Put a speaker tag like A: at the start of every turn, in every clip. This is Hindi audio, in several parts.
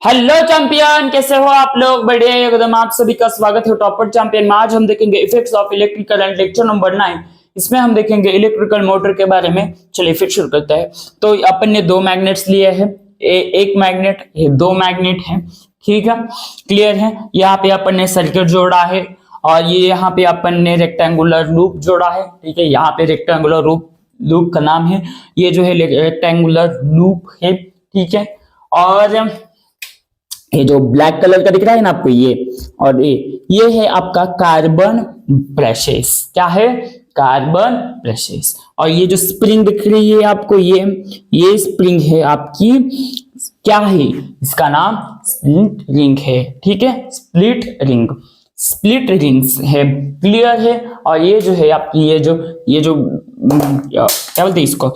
A: हेलो चैंपियन, कैसे हो आप लोग? बढ़िया एकदम। आप सभी का स्वागत है टॉपर चैंपियन में। आज हम देखेंगे effects of electric current, lecture number 9। इसमें हम देखेंगे इलेक्ट्रिकल मोटर के बारे में। चलिए फिर शुरू करते हैं। तो अपन ने दो मैग्नेट्स लिए हैं, एक मैग्नेट, ये दो मैग्नेट हैं, ठीक है, क्लियर है। यहाँ पे अपन ने सर्किट जोड़ा है और ये यहाँ पे अपन ने रेक्टेंगुलर लूप जोड़ा है, ठीक है। यहाँ पे रेक्टेंगुलर लूप का नाम है, ये जो है रेक्टेंगुलर लूप है, ठीक है। और ये जो ब्लैक कलर का दिख रहा है ना आपको, ये और ये है आपका कार्बन ब्रशेस। क्या है? Carbon brushes. और ये जो स्प्रिंग दिख रही है आपको, ये स्प्रिंग है आपकी, क्या है इसका नाम? स्प्लिट रिंग है, ठीक है। स्प्लिट रिंग्स है, क्लियर है। और ये जो है आपकी, ये जो क्या बोलते हैं इसको,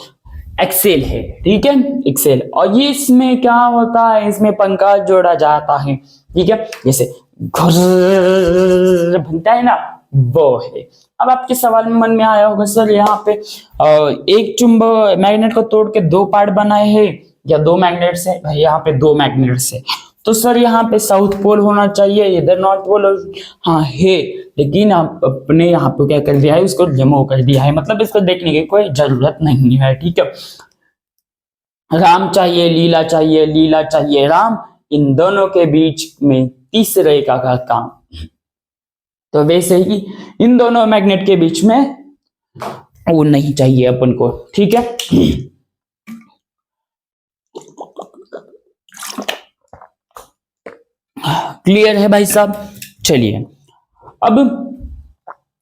A: एक्सेल है, ठीक है, एक्सेल। और ये इसमें क्या होता है, इसमें पंखा जोड़ा जाता है, ठीक है, जैसे घुर्र बनता है ना, वो है। अब आपके सवाल में मन में आया होगा, सर यहाँ पे एक चुंबक मैग्नेट को तोड़ के दो पार्ट बनाए हैं या दो मैग्नेट्स है? भाई यहाँ पे दो मैग्नेट्स है, तो सर यहाँ पे साउथ पोल होना चाहिए, इधर नॉर्थ पोल। हाँ है, लेकिन आप अपने यहाँ पे क्या कर दिया है, उसको रिमूव कर दिया है, मतलब इसको देखने की कोई जरूरत नहीं है, ठीक है। राम चाहिए लीला चाहिए, लीला चाहिए राम, इन दोनों के बीच में तीसरे का काम। तो वैसे ही इन दोनों मैग्नेट के बीच में वो नहीं चाहिए अपन को, ठीक है। क्लियर है भाई साहब? चलिए अब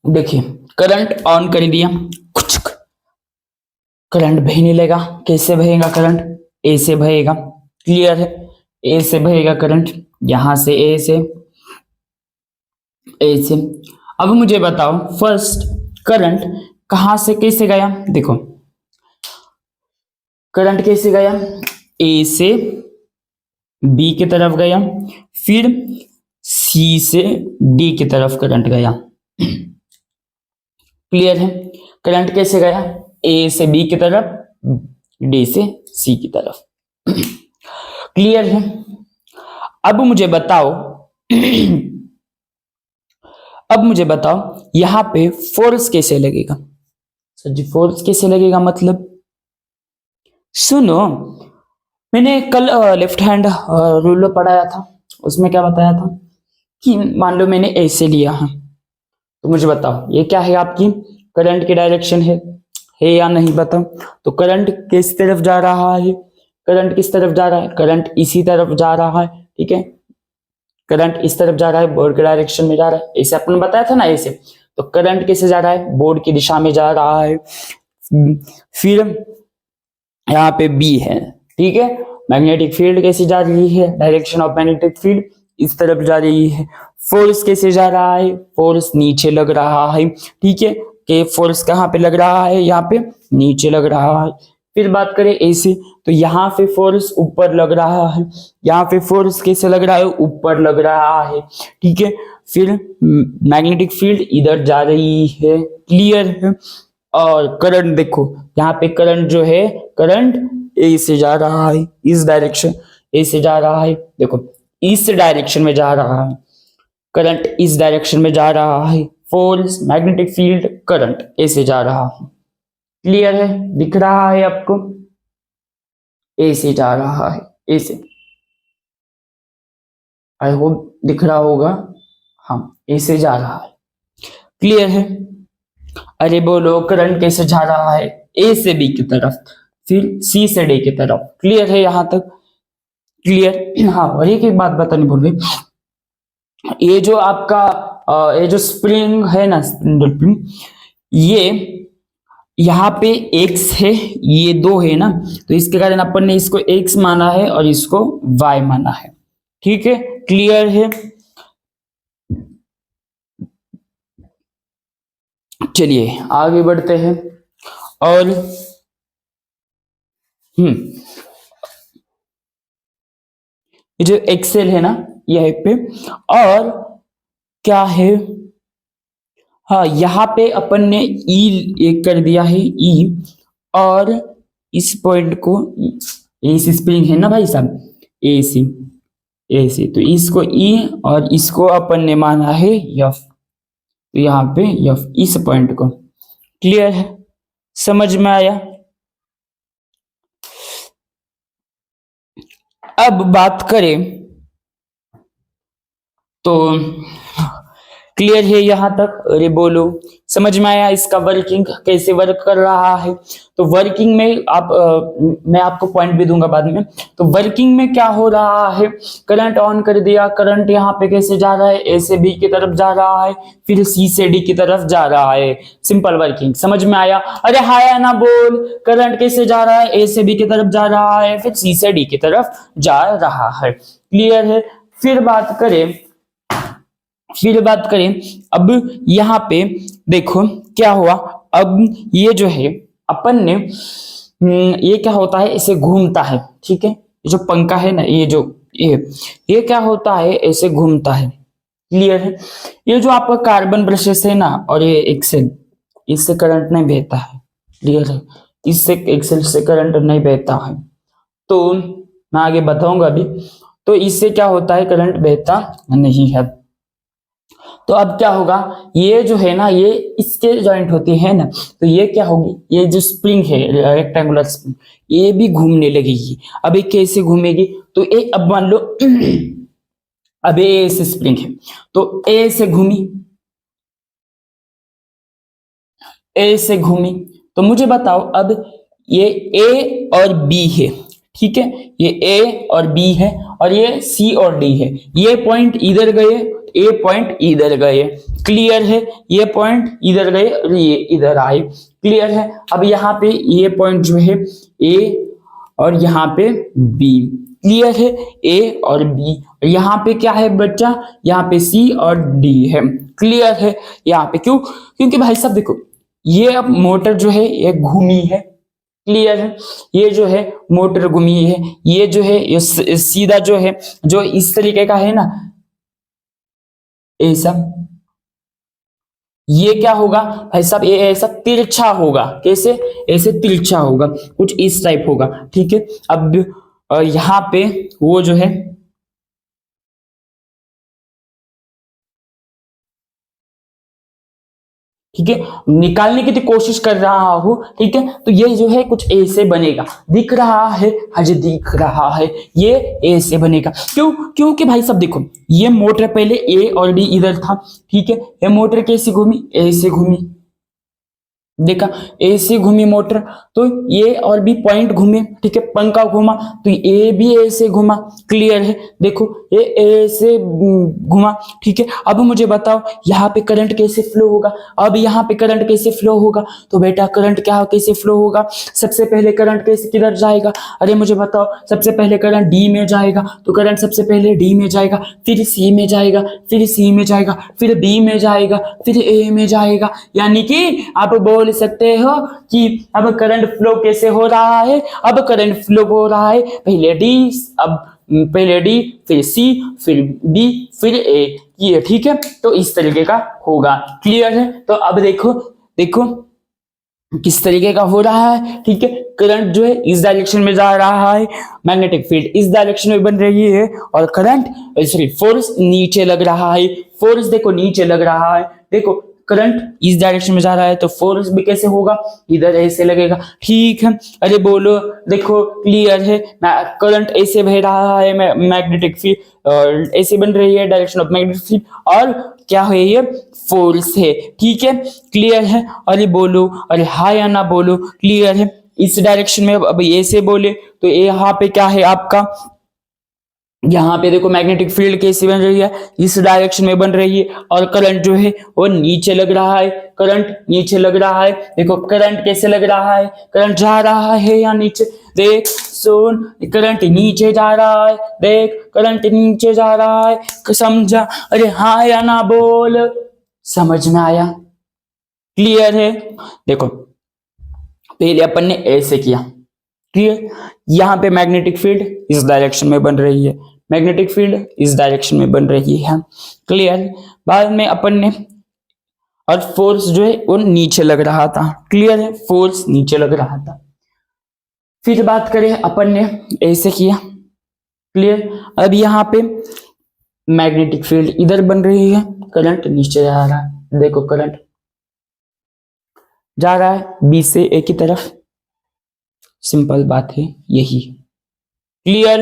A: देखिए, करंट ऑन कर दिया, कुछ करंट बहने लगा। कैसे बहेगा करंट? ए से बहेगा, क्लियर है। ए से बहेगा करंट, यहां से ए से। अब मुझे बताओ फर्स्ट, करंट कहां से कैसे गया? देखो करंट कैसे गया, ए से बी की तरफ गया, फिर सी से डी की तरफ करंट गया। क्लियर है? करंट कैसे गया? ए से बी की तरफ, डी से सी की तरफ। क्लियर है? अब मुझे बताओ अब मुझे बताओ यहां पे फोर्स कैसे लगेगा? सर जी फोर्स कैसे लगेगा मतलब? सुनो, मैंने कल लेफ्ट हैंड रूल पढ़ाया था, उसमें क्या बताया था कि मान लो मैंने ऐसे लिया है, तो मुझे बताओ ये क्या है, आपकी करंट की डायरेक्शन है या नहीं? बताओ। तो करंट किस तरफ जा रहा है? करंट किस तरफ जा रहा है? करंट इसी तरफ जा रहा है, ठीक है। करंट इस तरफ जा रहा है, बोर्ड के डायरेक्शन में जा रहा है, ऐसे अपन बताया था ना, ऐसे। तो करंट कैसे जा रहा है? बोर्ड की दिशा में जा रहा है। फिर यहाँ पे बी है, ठीक है। मैग्नेटिक फील्ड कैसे जा रही है? डायरेक्शन ऑफ मैग्नेटिक फील्ड इस तरफ जा रही है। फोर्स कैसे जा रहा है? फोर्स नीचे लग रहा है, ठीक है। कि फोर्स कहाँ पे लग रहा है? यहाँ पे नीचे लग रहा है। फिर बात करें ऐसे, तो यहाँ पे फोर्स ऊपर लग रहा है, यहाँ पे फोर्स कैसे लग रहा है? ऊपर लग रहा है, ठीक है। फिर मैग्नेटिक फील्ड इधर जा रही है, क्लियर है। और करंट देखो, यहाँ पे करंट जो है, करंट ए से जा रहा है, इस डायरेक्शन ए से जा रहा है, देखो इस डायरेक्शन में जा रहा है, करंट इस डायरेक्शन में जा रहा है। फोर्स मैग्नेटिक फील्ड करंट ए से जा रहा है, क्लियर है? दिख रहा है आपको? ए से जा रहा है, ए से, आई होप दिख रहा होगा। हाँ, ए से जा रहा है, क्लियर है? अरे बोलो करंट कैसे जा रहा है? ए से बी की तरफ, फिर सी से डी की तरफ, क्लियर है यहां तक? क्लियर? हाँ, और एक बात बतानी भूल गई, ये जो आपका ये जो स्प्रिंग है ना, स्प्रिंग, ये यहाँ पे x है, ये दो है ना, तो इसके कारण अपन ने इसको x माना है और इसको y माना है, ठीक है। क्लियर है? चलिए आगे बढ़ते हैं। और ये जो एक्सेल है ना, यह पे, और क्या है, हाँ यहाँ पे अपन ने ई एक कर दिया है, ई, और इस पॉइंट को, इस स्प्रिंग है ना भाई साहब, ए सी, ए से, तो इसको ई और इसको अपन ने माना है एफ, तो यहाँ पे एफ इस पॉइंट को। क्लियर है, समझ में आया। अब बात करें तो क्लियर है यहां तक? अरे बोलो, समझ में आया इसका वर्किंग कैसे वर्क कर रहा है? तो वर्किंग में मैं आपको पॉइंट भी दूंगा बाद में। तो वर्किंग में क्या हो रहा है, करंट ऑन कर दिया, करंट यहाँ पे कैसे जा रहा है, ए से बी की तरफ जा रहा है, फिर सी से डी की तरफ जा रहा है। सिंपल वर्किंग, समझ में आया? अरे हाँ या ना बोल, करंट कैसे जा रहा है, ए से बी की तरफ जा रहा है, फिर सी से डी की तरफ जा रहा है। क्लियर है। फिर बात करें अब यहाँ पे देखो क्या हुआ। अब ये जो है अपन ने ये क्या होता है, इसे घूमता है, ठीक है। ये जो पंखा है ना, ये क्या होता है, ऐसे घूमता है। क्लियर है। ये जो आपका कार्बन ब्रशेस है ना, और ये एक्सेल, इससे करंट नहीं बहता है। क्लियर है, इससे एक्सेल से करंट नहीं बहता है। तो मैं आगे बताऊंगा अभी। तो इससे क्या होता है, करंट बहता नहीं है। तो अब क्या होगा, ये जो है ना, ये इसके जॉइंट होती है ना, तो ये क्या होगी, ये जो स्प्रिंग है, रेक्टेंगुलर स्प्रिंग, ये भी घूमने लगेगी। अब ये कैसे घूमेगी, तो ये अब मान लो अब ए से स्प्रिंग है, तो ए से घूमी, तो मुझे बताओ अब ये ए और बी है, ठीक है, ये ए और बी है, और ये सी और डी है। ये पॉइंट इधर गए, ए पॉइंट इधर गए। क्लियर है, ये पॉइंट इधर गए और ये इधर आए। क्लियर है। अब यहाँ पे ये पॉइंट जो है ए और यहाँ पे बी। क्लियर है, ए और बी। यहाँ पे क्या है बच्चा, यहाँ पे सी और डी है। क्लियर है। यहाँ पे क्यों, क्योंकि भाई साहब देखो, ये अब मोटर जो है ये घूमी है। क्लियर है, ये जो है मोटर घूमी है, ये जो है ये सीधा जो है, जो इस तरीके का है ना, ऐसा, ये क्या होगा भाई साहब, ये ऐसा तिरछा होगा। कैसे, ऐसे तिरछा होगा, कुछ इस टाइप होगा। ठीक है। अब यहाँ पे वो जो है, ठीक है, निकालने की तो कोशिश कर रहा हूं। ठीक है, तो ये जो है कुछ ऐसे बनेगा, दिख रहा है, हज दिख रहा है, ये ऐसे बनेगा। क्यों, क्योंकि भाई सब देखो, ये मोटर पहले ए और डी इधर था, ठीक है, ये मोटर कैसे घूमी, ऐसे घूमी, देखा, ऐसे घूमी मोटर, तो ये और भी पॉइंट घूमे। ठीक है, पंखा घूमा तो ये भी ऐसे घूमा। क्लियर है, देखो ये ऐसे घूमा। ठीक है, अब मुझे बताओ यहाँ पे करंट कैसे फ्लो होगा। अब यहाँ पे करंट कैसे फ्लो होगा, तो बेटा करंट क्या कैसे फ्लो होगा, सबसे पहले करंट कैसे किधर जाएगा, अरे मुझे बताओ, सबसे पहले करंट डी में जाएगा, तो करंट सबसे पहले डी में जाएगा, फिर सी में जाएगा, फिर सी में जाएगा, फिर बी में जाएगा, फिर ए में जाएगा। यानी कि आप बोल सकते हो कि अब करंट फ्लो कैसे हो रहा है। अब करंट फ्लो हो रहा है पहले डी, अब पहले डी, फिर सी, फिर बी, फिर ए, ये। ठीक है, तो इस तरीके का होगा। क्लियर है। तो अब देखो किस तरीके का हो रहा है। ठीक है, करंट जो है इस डायरेक्शन में जा रहा है, मैग्नेटिक फील्ड इस डायरेक्शन में बन रही है, और करंट सॉरी फोर्स नीचे लग रहा है। फोर्स देखो नीचे लग रहा है, देखो करंट इस डायरेक्शन में जा रहा है, तो फोर्स भी कैसे होगा, इधर ऐसे लगेगा। ठीक है, अरे बोलो, देखो क्लियर है, करंट ऐसे बह रहा है, मैग्नेटिक फील्ड ऐसे बन रही है, डायरेक्शन ऑफ मैग्नेटिक फील्ड, और क्या है, ये फोर्स है। ठीक है, क्लियर है। अरे बोलो, अरे हाँ या ना बोलो। क्लियर है। इस डायरेक्शन में अब ऐसे बोले तो यहाँ पे क्या है आपका, यहाँ पे देखो मैग्नेटिक फील्ड कैसी बन रही है, इस डायरेक्शन में बन रही है, और करंट जो है वो नीचे लग रहा है, करंट नीचे लग रहा है। देखो करंट कैसे लग रहा है, करंट जा रहा है या नीचे, देख सुन, करंट नीचे जा रहा है, देख करंट नीचे जा रहा है, समझा, अरे हाँ या ना बोल, समझ में आया। क्लियर है। देखो पहले अपन ने ऐसे किया, क्लियर, यहाँ पे मैग्नेटिक फील्ड इस डायरेक्शन में बन रही है, मैग्नेटिक फील्ड इस डायरेक्शन में बन रही है। क्लियर। बाद में अपन ने, और फोर्स जो है वो नीचे लग रहा था। क्लियर है, फोर्स नीचे लग रहा था। फिर बात करें, अपन ने ऐसे किया। क्लियर। अब यहाँ पे मैग्नेटिक फील्ड इधर बन रही है, करंट नीचे जा रहा है। देखो करंट जा रहा है बी से ए की तरफ, सिंपल बात है यही। क्लियर?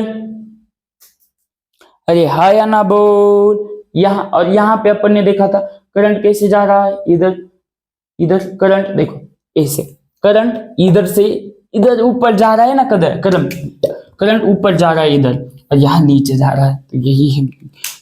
A: अरे हाँ या ना बोल। यहाँ और यहाँ पे अपन ने देखा था करंट कैसे जा रहा है, इधर इधर करंट देखो ऐसे, करंट इधर से इधर ऊपर जा रहा है ना, करंट करंट ऊपर जा रहा है इधर, और यहाँ नीचे जा रहा है, तो यही है।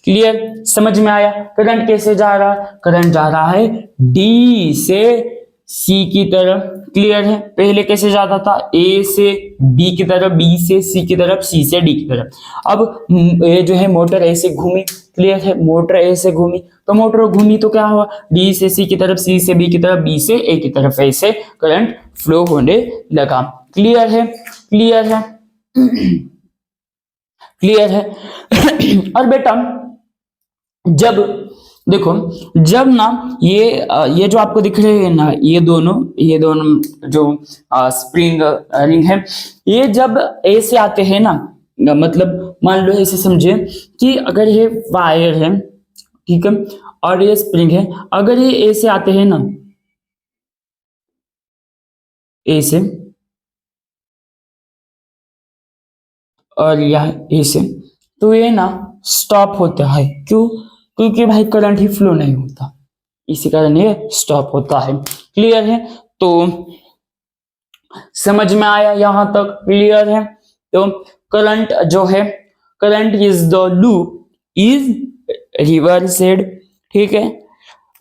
A: क्लियर? समझ में आया? करंट कैसे जा रहा है? करंट जा रहा है डी से सी की तरफ। क्लियर है? पहले कैसे जाता था? ए से बी की तरफ, बी से सी की तरफ, सी से डी की तरफ। अब ये जो है मोटर ऐसे घूमी। क्लियर है? मोटर ऐसे घूमी, तो मोटर घूमी तो क्या हुआ? डी से सी की तरफ, सी से बी की तरफ, बी से ए की तरफ, ऐसे करंट फ्लो होने लगा। क्लियर है? क्लियर है? क्लियर है? और बेटा जब देखो, जब ना ये जो आपको दिख रहे हैं ना, ये दोनों जो स्प्रिंग रिंग है, ये जब ऐसे आते हैं ना, मतलब मान लो ऐसे समझे कि अगर ये वायर है, ठीक है, और ये स्प्रिंग है, अगर ये ऐसे आते हैं ना, ऐसे, और यह ऐसे, तो ये ना स्टॉप होता है। क्यों? क्योंकि भाई करंट ही फ्लो नहीं होता, इसी कारण ये स्टॉप होता है। क्लियर है? तो समझ में आया यहां तक? क्लियर है? तो करंट जो है, current is the loop is reversed, ठीक है,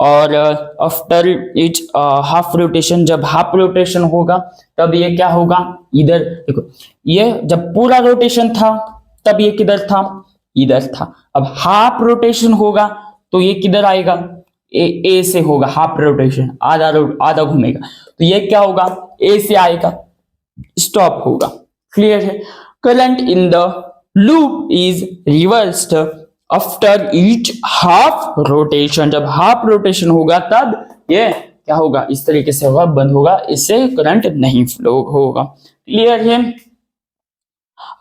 A: और आफ्टर इच हाफ रोटेशन, जब हाफ रोटेशन होगा तब ये क्या होगा? इधर देखो, ये जब पूरा रोटेशन था तब ये किधर था? इधर था। अब हाफ रोटेशन होगा तो ये किधर आएगा? ए से होगा हाफ रोटेशन, आधा घूमेगा, तो ये क्या होगा? ए से आएगा, स्टॉप होगा। क्लियर है? Current in the loop is reversed after each half rotation, जब हाफ रोटेशन होगा तब ये क्या होगा? इस तरीके से होगा, बंद होगा, इससे करंट नहीं फ्लो होगा। क्लियर है?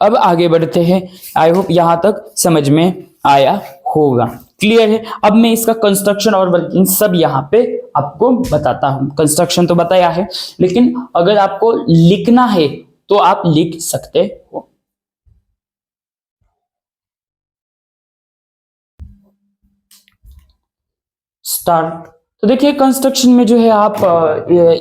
A: अब आगे बढ़ते हैं। आई होप यहां तक समझ में आया होगा। क्लियर है? अब मैं इसका कंस्ट्रक्शन और वर्किंग सब यहाँ पे आपको बताता हूं। कंस्ट्रक्शन तो बताया है, लेकिन अगर आपको लिखना है तो आप लिख सकते हो। स्टार्ट। तो देखिए कंस्ट्रक्शन में जो है आप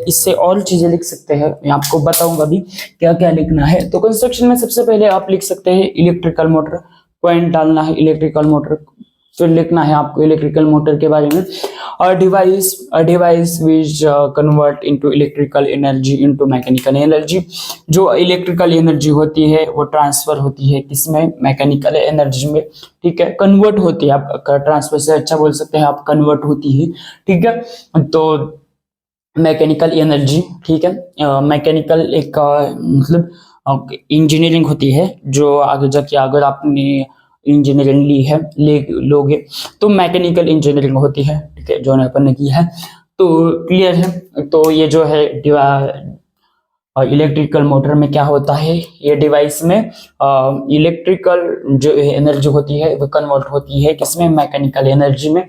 A: इससे और चीजें लिख सकते हैं, मैं आपको बताऊंगा भी क्या क्या लिखना है। तो कंस्ट्रक्शन में सबसे पहले आप लिख सकते हैं इलेक्ट्रिकल मोटर, पॉइंट डालना है इलेक्ट्रिकल मोटर, फिर लिखना है आपको इलेक्ट्रिकल मोटर के बारे में, और device which convert into electrical energy into mechanical energy. जो इलेक्ट्रिकल एनर्जी होती है वो ट्रांसफर होती है किसमें? मैकेनिकल एनर्जी में। ठीक है, कन्वर्ट होती है, आप ट्रांसफर से अच्छा बोल सकते हैं आप, कन्वर्ट होती है। ठीक है, तो मैकेनिकल एनर्जी, ठीक है, मैकेनिकल एक मतलब इंजीनियरिंग होती है, जो आगे जाके अगर आपने इंजीनियरिंग ली है लोगे तो मैकेनिकल इंजीनियरिंग होती है। ठीक है, जो अपन ने की है। तो क्लियर है? तो ये जो है इलेक्ट्रिकल मोटर में क्या होता है, ये डिवाइस में इलेक्ट्रिकल जो एनर्जी होती है वो कन्वर्ट होती है किसमें? मैकेनिकल एनर्जी में।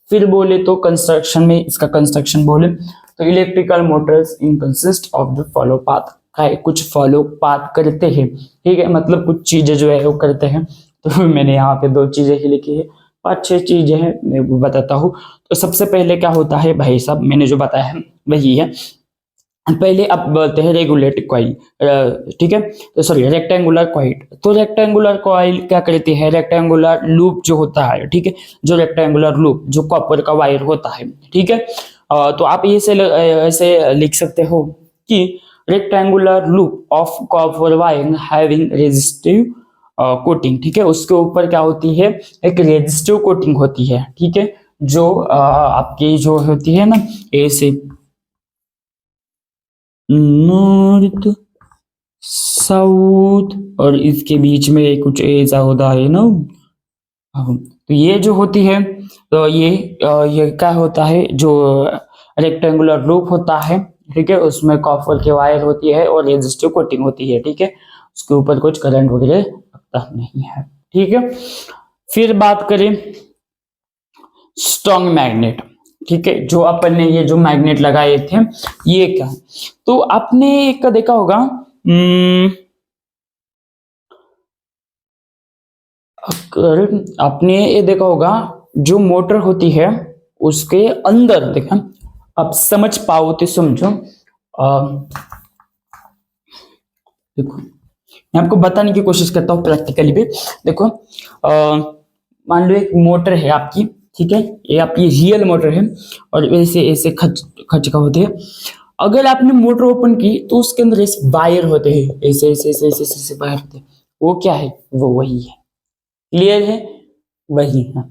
A: फिर बोले तो कंस्ट्रक्शन में, इसका कंस्ट्रक्शन बोले तो electrical Motors in consist of the follow path, कुछ फॉलो पाथ करते हैं। ठीक है, मतलब कुछ चीजें जो है वो करते हैं। तो मैंने यहाँ पे 2 चीजें ही लिखी है, 5-6 चीजें हैं, मैं वो बताता हूँ। तो सबसे पहले क्या होता है भाई साहब, मैंने जो बताया है वही है। पहले आप बोलते हैं रेगुलेटिंग कॉइल, ठीक है, तो सॉरी रेक्टेंगुलर कॉइल। तो रेक्टेंगुलर कॉइल क्या करती है? रेक्टेंगुलर लूप जो होता है, ठीक है, जो रेक्टेंगुलर लूप जो कॉपर का वायर होता है, ठीक है, तो आप ऐसे लिख सकते हो कि rectangular loop of copper wire having resistive coating. ठीक है, उसके ऊपर क्या होती है? एक रेजिस्टिव कोटिंग होती है। ठीक है, जो आपकी जो होती है ना, ऐसे नॉर्थ साउथ और इसके बीच में कुछ ऐसा होता है ना, तो ये जो होती है, तो ये क्या होता है? जो रेक्टेंगुलर लूप होता है, ठीक है, उसमें कॉपर के वायर होती है और रेजिस्टिव कोटिंग होती है। ठीक है, उसके ऊपर कुछ करंट वगैरह लगता नहीं है। ठीक है, फिर बात करें स्ट्रॉन्ग मैग्नेट, ठीक है, जो अपन ने ये जो मैग्नेट लगाए थे ये क्या है, तो आपने एक देखा होगा, अगर आपने ये देखा होगा जो मोटर होती है उसके अंदर, देखा आप समझ पाओ तो समझो, देखो मैं आपको बताने की कोशिश करता हूँ प्रैक्टिकली भी। देखो मान लो एक मोटर है आपकी, ठीक है, ये आपकी रियल मोटर है और ऐसे ऐसे खच खचका होते हैं। अगर आपने मोटर ओपन की तो उसके अंदर ऐसे वायर होते हैं, ऐसे ऐसे ऐसे ऐसे ऐसे वायर होते हैं, वो क्या है, वो वही है। क्लियर है, वही है।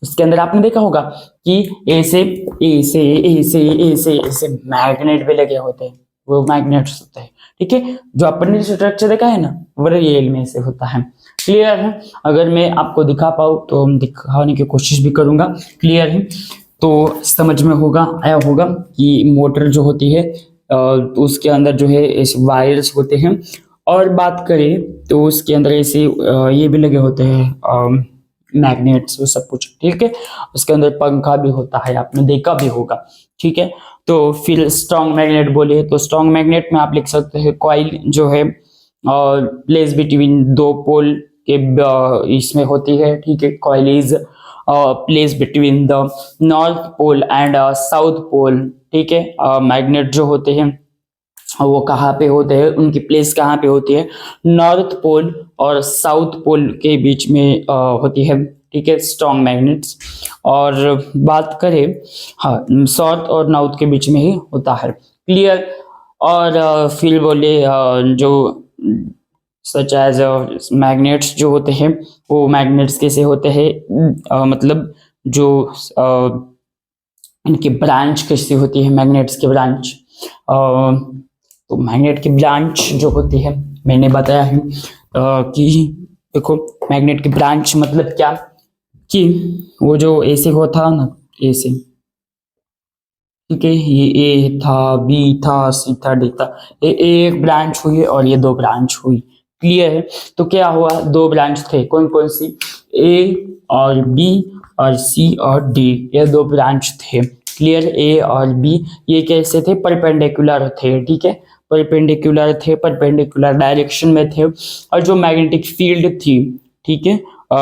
A: उसके अंदर आपने देखा होगा कि ऐसे ऐसे ऐसे ऐसे ऐसे मैग्नेट भी लगे होते हैं, वो मैग्नेट्स होते हैं, ठीक है। जो अपन ने स्ट्रक्चर देखा है ना, वो रियल में से होता है। क्लियर है, अगर मैं आपको दिखा पाऊँ तो हम दिखाने की कोशिश भी करूंगा। क्लियर है, तो समझ में होगा, आया होगा कि मोटर जो होती है तो उसके अंदर जो है ऐसे वायर्स होते हैं, और बात करें तो उसके अंदर ऐसे ये भी लगे होते हैं मैग्नेट्स, वो सब कुछ, ठीक है। उसके अंदर पंखा भी होता है, आपने देखा भी होगा, ठीक है। तो फिर स्ट्रॉन्ग मैग्नेट बोले तो स्ट्रॉन्ग मैग्नेट में आप लिख सकते हैं कॉइल जो है और प्लेस बिटवीन दो पोल के इसमें होती है, ठीक है। Coil is place between the north pole and south pole, ठीक है। मैग्नेट जो होते हैं वो कहाँ पे होते हैं, उनकी प्लेस कहाँ पे होती है, नॉर्थ पोल और साउथ पोल के बीच में होती है, ठीक है, स्ट्रॉन्ग मैग्नेट्स। और बात करें, हाँ, साउथ और नॉर्थ के बीच में ही होता है। क्लियर, और फिर बोले जो सच एज मैग्नेट्स जो होते हैं, वो मैग्नेट्स कैसे होते हैं, मतलब जो इनकी ब्रांच कैसी होती है, मैग्नेट्स की ब्रांच, तो मैग्नेट की ब्रांच जो होती है मैंने बताया है कि देखो मैग्नेट की ब्रांच मतलब क्या, कि वो जो ऐसे होता ना, ऐसे, ठीक है, ये ए था, बी था, सी था, डी था, ये एक ब्रांच हुई और ये दो ब्रांच हुई। क्लियर है, तो क्या हुआ, दो ब्रांच थे, कौन कौन सी, ए और बी और सी और डी, ये दो ब्रांच थे। क्लियर, ए और बी ये कैसे थे, परपेंडिकुलर थे, ठीक है, परपेंडिकुलर थे, परपेंडिकुलर डायरेक्शन में थे, और जो मैग्नेटिक फील्ड थी, ठीक है,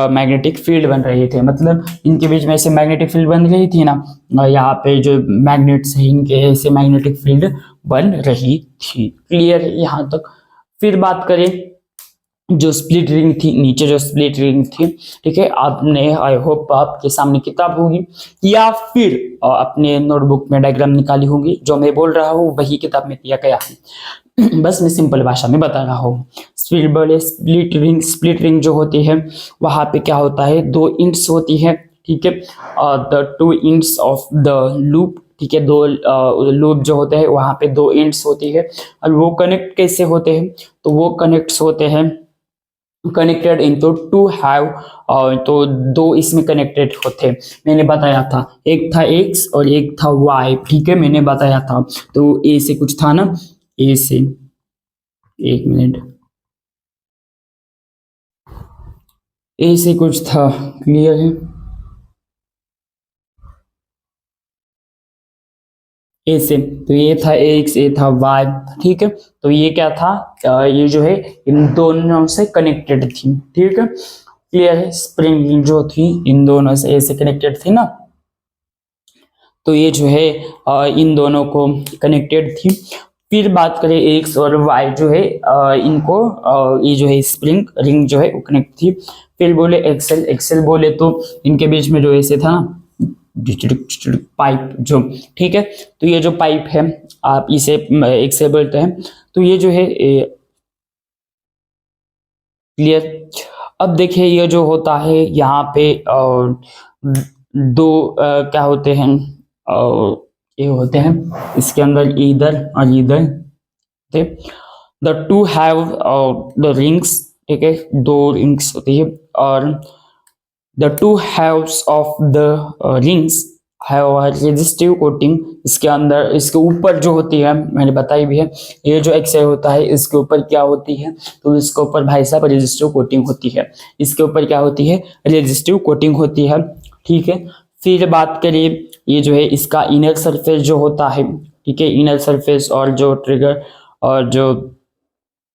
A: मैग्नेटिक फील्ड बन रही थे, मतलब इनके बीच में ऐसे मैग्नेटिक फील्ड बन रही थी ना, यहाँ पे जो मैग्नेट्स है इनके ऐसे मैग्नेटिक फील्ड बन रही थी। क्लियर है यहाँ तक। फिर बात करें जो स्प्लिट रिंग थी, नीचे जो स्प्लिट रिंग थी, ठीक है, आपने, आई होप आपके सामने किताब होगी या फिर अपने नोटबुक में डायग्राम निकाली होगी, जो मैं बोल रहा हूँ वही किताब में दिया गया है। बस मैं सिंपल भाषा में बता रहा हूँ। स्प्लिट रिंग जो होती है वहां पे क्या होता है, दो इंड्स होती है, ठीक है, the two ends of the loop, ठीक है, दो लूप जो होते हैं वहां पे दो इंड्स होती है, और वो कनेक्ट कैसे होते हैं, तो वो कनेक्ट्स होते हैं कनेक्टेड इनटू टू हैव, तो दो इसमें कनेक्टेड होते, मैंने बताया था, एक था एक्स और एक था वाई, ठीक है, मैंने बताया था। तो ए से कुछ था ना, ए से, एक मिनट, ए से कुछ था, क्लियर है, ए से, तो ये था एक्स, ये था वाई, ठीक है। तो ये क्या था, ये जो है इन दोनों से कनेक्टेड थी, ठीक है। क्लियर है, स्प्रिंग जो थी इन दोनों से ऐसे कनेक्टेड थी ना, तो ये जो है इन दोनों को कनेक्टेड थी। फिर बात करें एक्स और वाई जो है इनको ये जो है स्प्रिंग रिंग जो है वो कनेक्ट थी। फिर बोले एक्सेल, एक्सेल बोले तो इनके बीच में जो ऐसे था ना पाइप जो, ठीक है, तो ये जो पाइप है आप इसे एक्सेल बोलते हैं, तो ये जो है क्लियर। अब देखिए ये जो होता है यहाँ पे दो क्या होते हैं, ये होते हैं इसके अंदर इधर और इधर, the two have the rings, ठीक है, दो रिंग्स होती है, और the two haves of the rings resistive coating, इसके अंदर इसके ऊपर जो होती है मैंने बताई भी है, ये जो एक्सेल होता है इसके ऊपर क्या होती है, तो इसके ऊपर भाई साहब रेजिस्टिव कोटिंग होती है, इसके ऊपर क्या होती है, रेजिस्टिव कोटिंग होती है। ठीक है, फिर बात करें ये जो है इसका इनर सरफेस जो होता है, ठीक है, इनर सरफेस और जो ट्रिगर और जो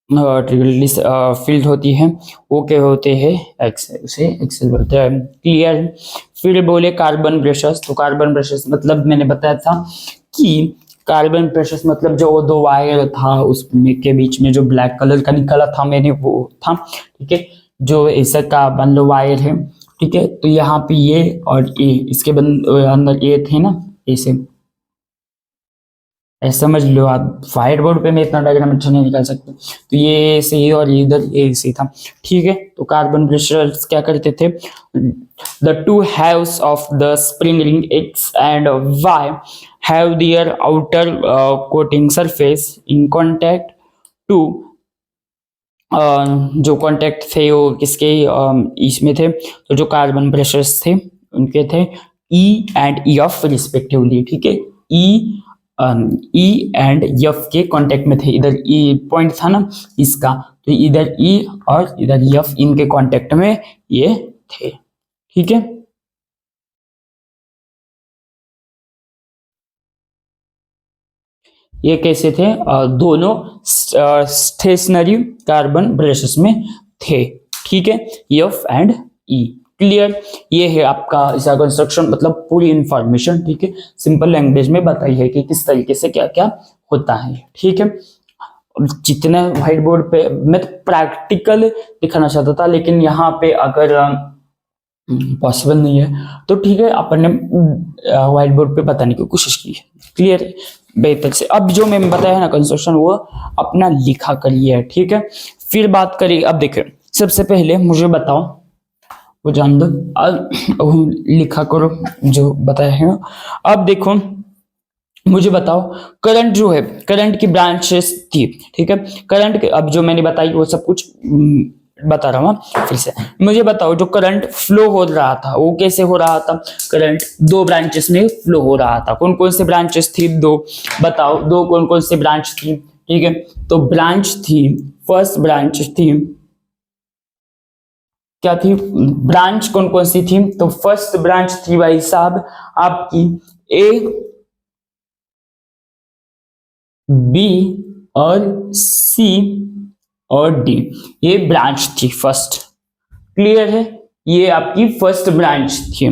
A: ट्रिगर फील्ड होती है वो क्या होते हैं, उसे एक्सेल बोलते हैं। क्लियर है। फिर बोले कार्बन ब्रशेस, तो कार्बन ब्रशेस मतलब मैंने बताया था कि कार्बन ब्रशेस मतलब जो दो वायर था उसमें के बीच में जो ब्लैक कलर का निकला था मैंने वो था, ठीक है, जो ऐसा का बन लो वायर है, ठीक है, तो यहाँ पे ये और ये इसके अंदर ये थे ना, ऐसे ऐसा समझ लो आप, व्हाइट बोर्ड पे मैं इतना डायग्राम अच्छा नहीं निकाल सकता, तो ये ऐसे ही और इधर ये ऐसे था। ठीक है, तो कार्बन ब्रशेस क्या करते थे, the two halves of the spring ring X and Y have their outer coating surface in contact to, जो कांटेक्ट थे वो किसके इसमें थे, तो जो कार्बन ब्रशेस थे उनके थे E एंड F रिस्पेक्टिवली। ठीक है, ई एंड एफ के कांटेक्ट में थे, इधर ई पॉइंट था ना इसका, तो इधर ई और इधर एफ इनके कांटेक्ट में ये थे। ठीक है, ये कैसे थे, दोनों स्टेशनरी कार्बन ब्रशेस में थे। ठीक है, एफ एंड ई। क्लियर, ये है आपका इसका कंस्ट्रक्शन, मतलब पूरी इंफॉर्मेशन, ठीक है, सिंपल लैंग्वेज में बताई है कि किस तरीके से क्या क्या होता है। ठीक है, जितने व्हाइट बोर्ड पे मैं तो प्रैक्टिकल दिखाना चाहता था, लेकिन यहाँ पे अगर पॉसिबल नहीं है तो ठीक है, अपन ने व्हाइट बोर्ड पे बताने की कोशिश की है। क्लियर, बेहतर से। अब जो मैंने बताया ना कंस्ट्रक्शन वो अपना लिखा करिए। ठीक है, फिर बात करिए। अब देखिए, सबसे पहले मुझे बताओ, वो जान दो, लिखा करो जो बताया है। अब देखो, मुझे बताओ करंट जो है, करंट की ब्रांचेस थी, ठीक है, करंट के अब जो मैंने बताई वो सब कुछ बता रहा हूँ फिर से। मुझे बताओ जो करंट फ्लो हो रहा था वो कैसे हो रहा था, करंट दो ब्रांचेस में फ्लो हो रहा था। कौन कौन से ब्रांचेस थी, दो, बताओ दो कौन कौन से ब्रांच थी। ठीक है, तो ब्रांच थी, फर्स्ट ब्रांच थी, क्या थी, ब्रांच कौन कौन सी थी, तो फर्स्ट ब्रांच थी भाई साहब आपकी ए, बी और सी और डी, ये ब्रांच थी फर्स्ट। क्लियर है, ये आपकी फर्स्ट ब्रांच थी।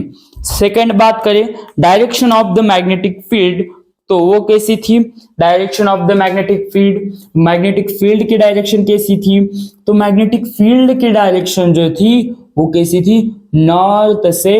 A: सेकंड बात करें direction of the magnetic field, तो वो कैसी थी, direction of the magnetic field, magnetic field की डायरेक्शन कैसी थी, तो मैग्नेटिक फील्ड की डायरेक्शन जो थी वो कैसी थी, नॉर्थ से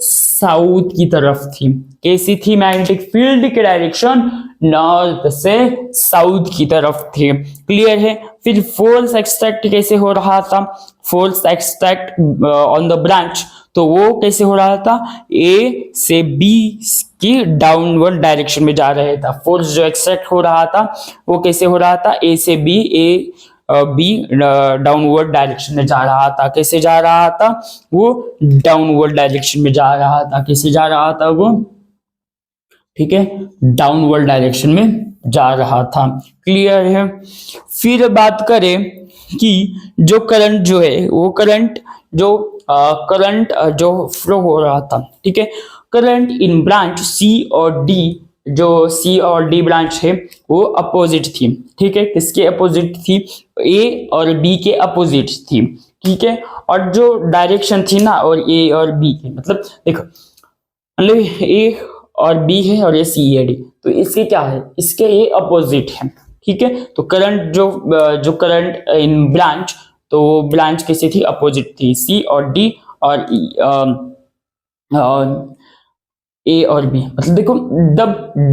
A: साउथ की तरफ थी। कैसी थी मैग्नेटिक फील्ड की डायरेक्शन, नॉर्थ से साउथ की तरफ थी। क्लियर है। फिर फोर्स एक्सट्रैक्ट कैसे हो रहा था, force extract on the branch, तो वो कैसे हो रहा था, ए से बी की डाउनवर्ड डायरेक्शन में जा रहा था। फोर्स जो एक्सट्रैक्ट हो रहा था वो कैसे हो रहा था, ए से B, A B downward direction में जा रहा था। कैसे जा रहा था, वो डाउनवर्ड डायरेक्शन में जा रहा था। कैसे जा रहा था वो, ठीक है, डाउनवर्ड डायरेक्शन में जा रहा था। क्लियर है। फिर बात करें कि जो करंट जो है वो करंट जो फ्लो हो रहा था, ठीक है, करंट इन ब्रांच सी और डी, जो सी और डी ब्रांच है वो अपोजिट थी। ठीक है, किसके अपोजिट थी, ए और बी के अपोजिट थी। ठीक है, और जो डायरेक्शन थी ना, और ए और बी के, मतलब देखो, मतलब ए और बी है और ये सी है डी, तो इसके क्या है, इसके ये अपोजिट है। ठीक है, तो करंट जो करंट इन ब्रांच, तो ब्रांच कैसी थी, अपोजिट थी, सी और डी और ए और बी। मतलब देखो,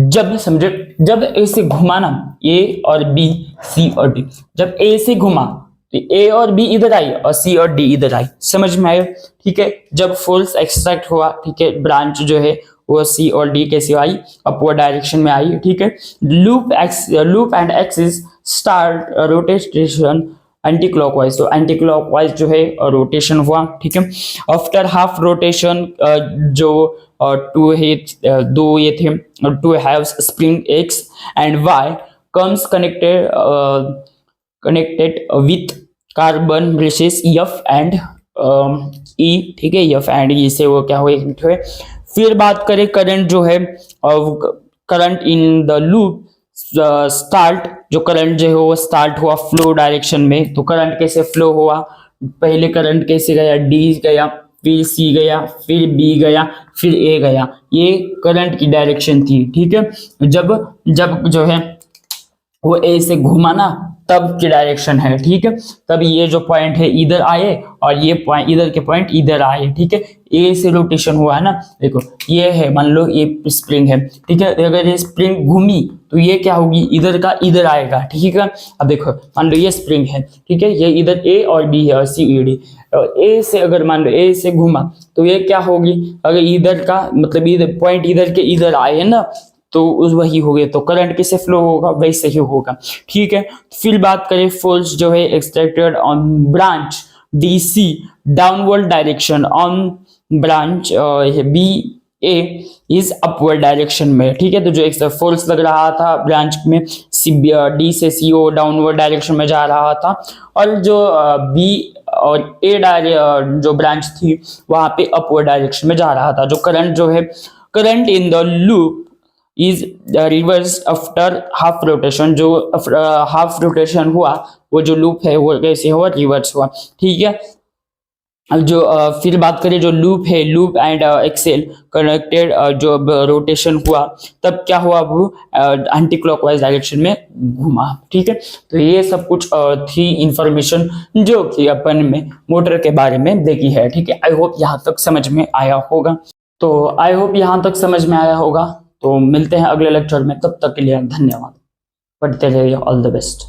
A: जब समझे, जब ए से घुमाना, ए और बी, सी और डी, जब ए से घुमा तो ए और बी इधर आई और सी और डी इधर आई। समझ में आया। ठीक है, जब फोर्स एक्सट्रैक्ट हुआ, ठीक है, ब्रांच जो है वो सी और डी कैसे आई, अपवर्ड डायरेक्शन में आई। ठीक है, loop and axis start rotation anti clockwise, तो एंटी क्लॉकवाइज जो है रोटेशन हुआ, ठीक है। आफ्टर हाफ रोटेशन जो टू है, दो ये थे, two halves spring X and Y comes connected with carbon brushes F and E, ठीक है। एफ एंड ई से वो क्या हुए, हिट हुए। फिर बात करें करंट जो है, current in the loop start, जो करंट जो है वो स्टार्ट हुआ फ्लो डायरेक्शन में। तो करंट कैसे फ्लो हुआ, पहले करंट कैसे गया, डी गया, फिर सी गया, फिर बी गया, फिर ए गया, ये करंट की डायरेक्शन थी, ठीक है। जब जब जो है वो ए से घुमा ना, तब की डायरेक्शन है, ठीक है। तब ये जो पॉइंट है इधर आए और ये पॉइंट इधर के पॉइंट इधर आए, ठीक है। ए से रोटेशन हुआ है ना, देखो ये है, मान लो ये स्प्रिंग है, ठीक है। अगर ये स्प्रिंग घूमी तो ये क्या होगी, इधर का इधर आएगा, ठीक है। अब देखो मान लो ये स्प्रिंग है, ठीक है, ये इधर ए और बी है और सी ई डी। ए से अगर मान लो ए से घूमा तो ये क्या होगी, अगर इधर का मतलब इधर पॉइंट इधर के इधर आए ना, तो उस वही हो गए, तो करंट कैसे फ्लो होगा, वैसे ही होगा, ठीक है। फिर बात करें फोर्स जो है extracted on branch DC downward direction on branch B A is upward direction में, ठीक है। तो जो एक फोर्स लग रहा था ब्रांच में डी से सी ओ डाउनवर्ड डायरेक्शन में जा रहा था, और जो बी और ए जो ब्रांच थी वहां पे अपवर्ड डायरेक्शन में जा रहा था। जो करंट जो है, current in the loop is reverse after half rotation, जो हाफ रोटेशन हुआ वो जो लूप है वो कैसे हुआ, रिवर्स हुआ, ठीक है। अब जो फिर बात करें जो लूप है, लूप एंड एक्सेल कनेक्टेड, जो रोटेशन हुआ तब क्या हुआ, वो एंटी क्लॉकवाइज डायरेक्शन में घुमा, ठीक है। तो ये सब कुछ थी इंफॉर्मेशन जो कि अपन में मोटर के बारे में देखी है, ठीक है। आई होप यहाँ तक समझ में आया होगा, तो आई होप यहाँ तक समझ में आया होगा। तो मिलते हैं अगले लेक्चर में, तब तक के लिए धन्यवाद, पढ़ते रहिए, ऑल द बेस्ट।